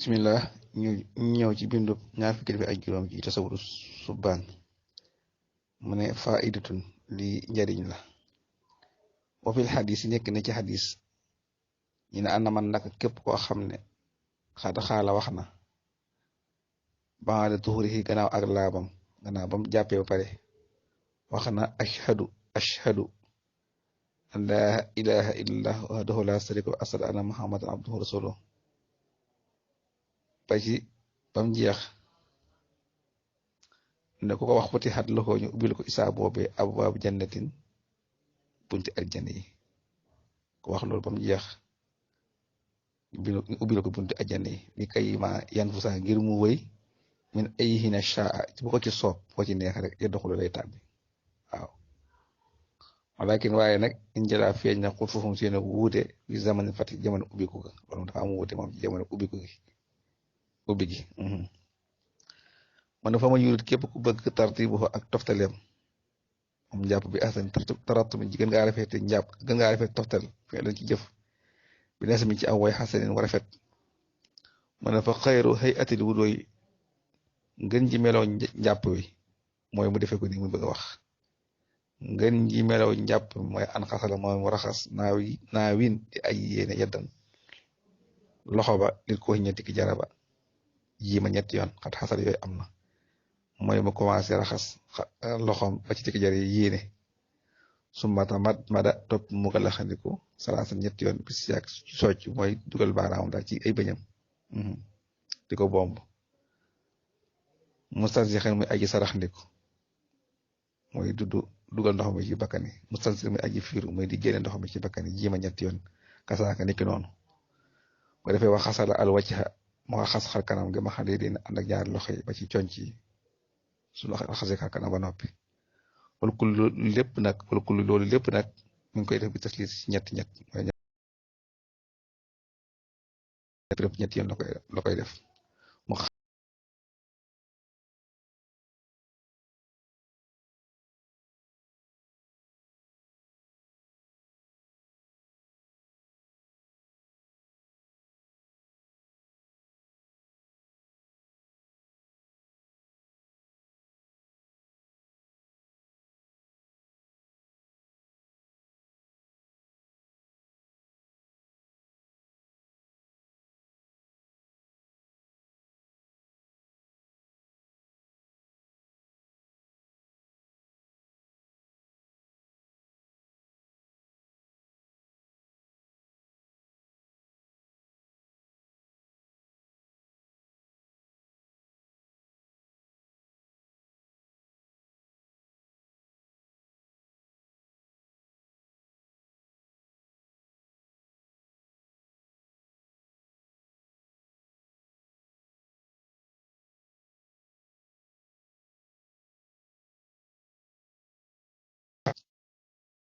bismillah ñu ñëw ci bindu ñaar fukki bi ak juróom ci tasawuru subbaan mu ne faidatun li njariñ la wa fil xadis yi nekk na ci xadis ñu ne ana man nag képp koo xam ne xaala wax na baada tuhurihi gannaaw ak laabam gannaaw bam jàppee ba pare wax na ashhadu an laa ilaha illallah wahdahu la sharika lahu ashhadu anna muhammadan abduhu rasuluhu ba ci bam jeex ne ku ko wax futihat lahu ñu ubbil ko isaa boobee abwaabu jannatin bunti aljanna yi ku wax loolu bam jeex ñu ubbil ko bunti aljanna yi li kay ma yan fu sax ngir mu wëy min ayhina shaa bu ko ci soob boo ci neex rek yadxulu lay tàbbi waaw walakin waaye nag injala feeñ na xul fofum seen wuute bi zamani fati jamono ubbiku ga loolu dafa am wuute moom ci jamono ubbiku gi ubbi gi man fa ma yurit képp ku bëgg tartibu ak toftaleem moom njàpp bi ahsan tarattu mi gën ngaa rafet njàpp gën ngaa rafet toftal fi lañ ci jëf bi nees mi ci aw way xasanin wa rafet man fa xayru hayatil wudooy ngën ji meloo njàpp wi mooy mu defee ko ni mu bëgg a wax ngën ji meloo njàpp mooy an xasala mooy mu raxas naawin di ay yéene yeddan loxo ba nit ko ñetti ki jaraba yii ma ñetti yoon xat xasal yooyu am na mooy mu commencé raxas loxoom ba ci tikki jar yi yéene su mada topp mu ko laxandiku salaasa ñetti yoon bis yàgg socc mooy dugal baaraamam daal ci ay bëñam di ko bomb mustansixan muy aji saraxndiku mooy dugal ndox mi ci bakkani mustansix muy aji fiiru muy di génne ndox mi ci bakkani jiima ñetti yoon kasaaka niki noonu bu defee wax xasala al wajha moo xas xar kanam gi ma xam ne dina ànd ak ñaari loxo yi ba ci conc yi su xasee xar kanam ba noppi wala kullu loolu lépp nag mi ngi koy def bi taslis ci ñett mooy ñett yoon la koy def